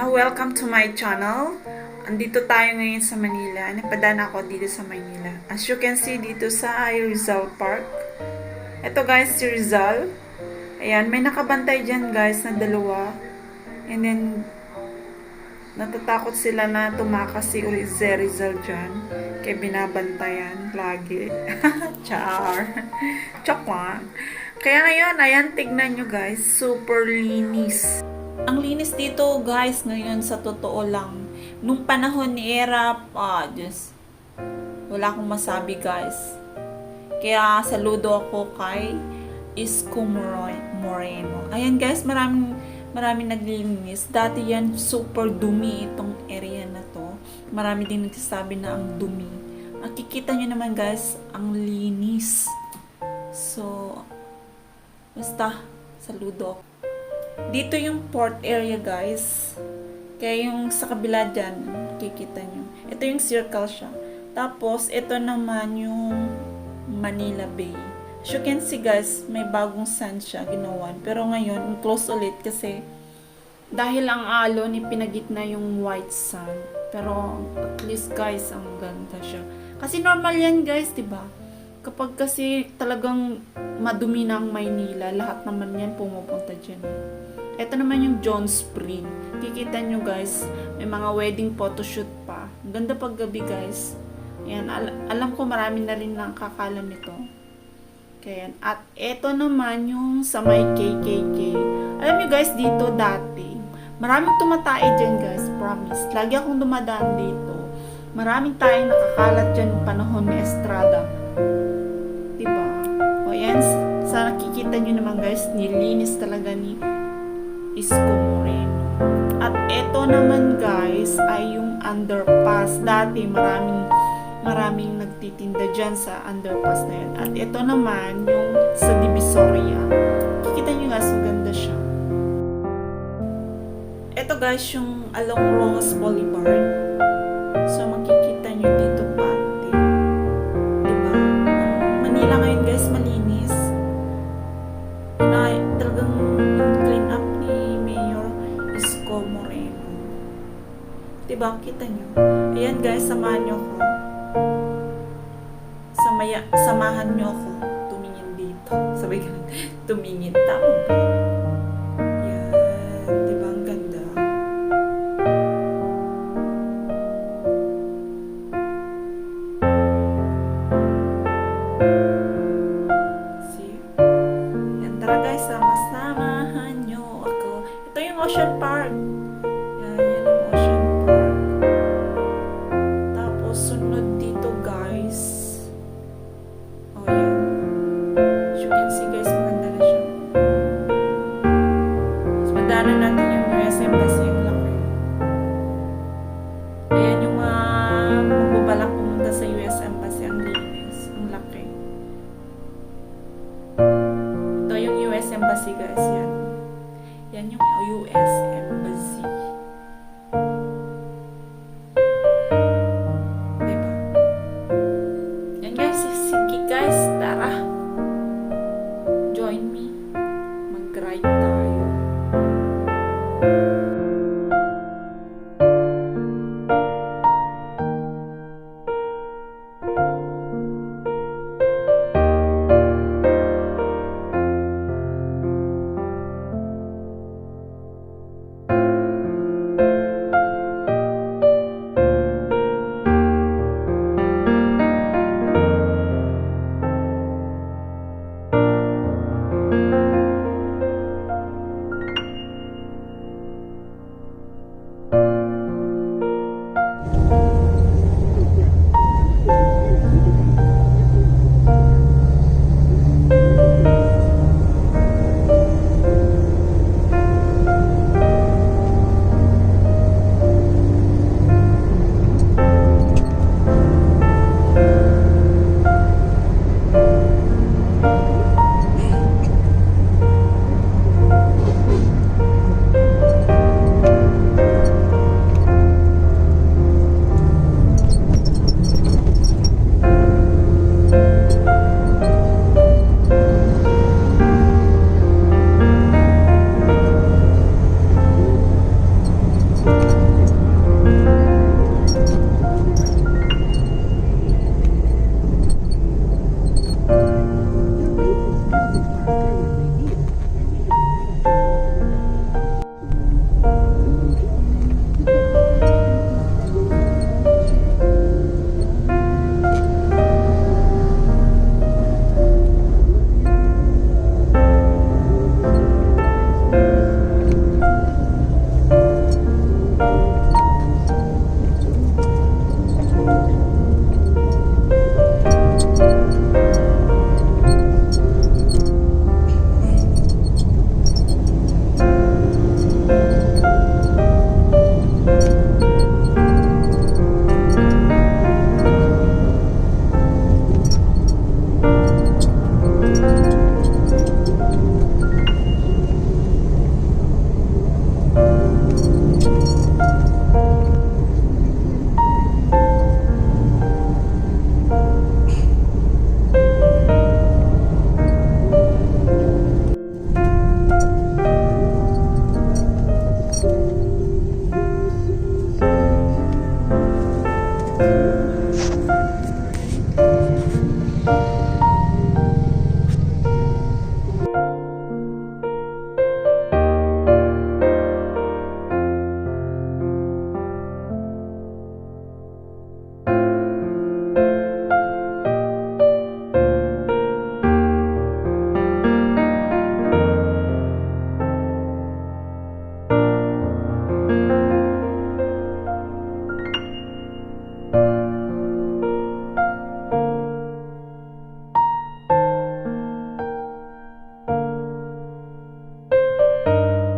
Welcome to my channel. Andito tayo ngayon sa Manila. Napadaan ako dito sa Manila. As you can see dito sa Rizal Park. Ito guys, si Rizal. Ayan, may nakabantay dyan guys na dalawa. And then, natatakot sila na tumakas si Rizal dyan. Kaya binabantayan lagi. Char. Chok lang. Kaya ngayon, ayan, tignan nyo guys. Super linis. Ang linis dito guys ngayon sa totoo lang. Nung panahon ni Erap, Diyos, wala akong masabi guys. Kaya saludo ako kay Isko Moreno. Ayan guys, maraming naglilinis. Dati yan super dumi itong area na to. Marami din nagsasabi na ang dumi. Makikita nyo naman guys, ang linis. So, basta, saludo ako. Dito yung port area guys. Kaya yung sa kabila dyan, kikita nyo. Ito yung circle siya. Tapos, ito naman yung Manila Bay. As you can see guys, may bagong sand siya ginawan. Pero ngayon, close ulit kasi dahil ang alon, ipinagitna yung white sand. Pero at least guys, ang ganda siya. Kasi normal yan guys, diba? Kapag kasi talagang madumi na ang Maynila, lahat naman yan pumupunta dyan. Ito naman yung John Spring. Kikita nyo guys, may mga wedding photoshoot pa. Ang ganda pag gabi guys. Ayan, alam ko marami na rin nakakalam nito. Kaya, at ito naman yung sa may KKK. Alam nyo guys, dito dati, maraming tumatae dyan guys, promise. Lagi akong dumadaan dito. Maraming tayong nakakalat dyan ng panahon ni Estrada. Diba? O yan, sa nakikita nyo naman guys, nilinis talaga ni Isko Moreno. At ito naman guys ay yung underpass. Dati maraming nagtitinda dyan sa underpass na yun. At ito naman yung sa Divisoria. Kikita nyo guys, maganda siya. Ito guys yung along Rojas Boulevard. So makikita nyo dito pati. Diba? Manila ngayon guys, malinis. Talagang clean up ni Mayor Isko Moreno. Diba? Kita nyo. Ayan guys, samahan nyo ako. Samahan nyo ako tumingin dito. Sabi ka, tumingin. Tama ba? Yan. Diba? Ang ganda. See? Yan. Tara guys, samahan nyo ako. Ito yung Ocean Park. Yan ang Ocean Park. Tapos, sunod dito guys. Oh, yan. As you can see guys, maganda na siya. Mas madaanan natin yung US Embassy.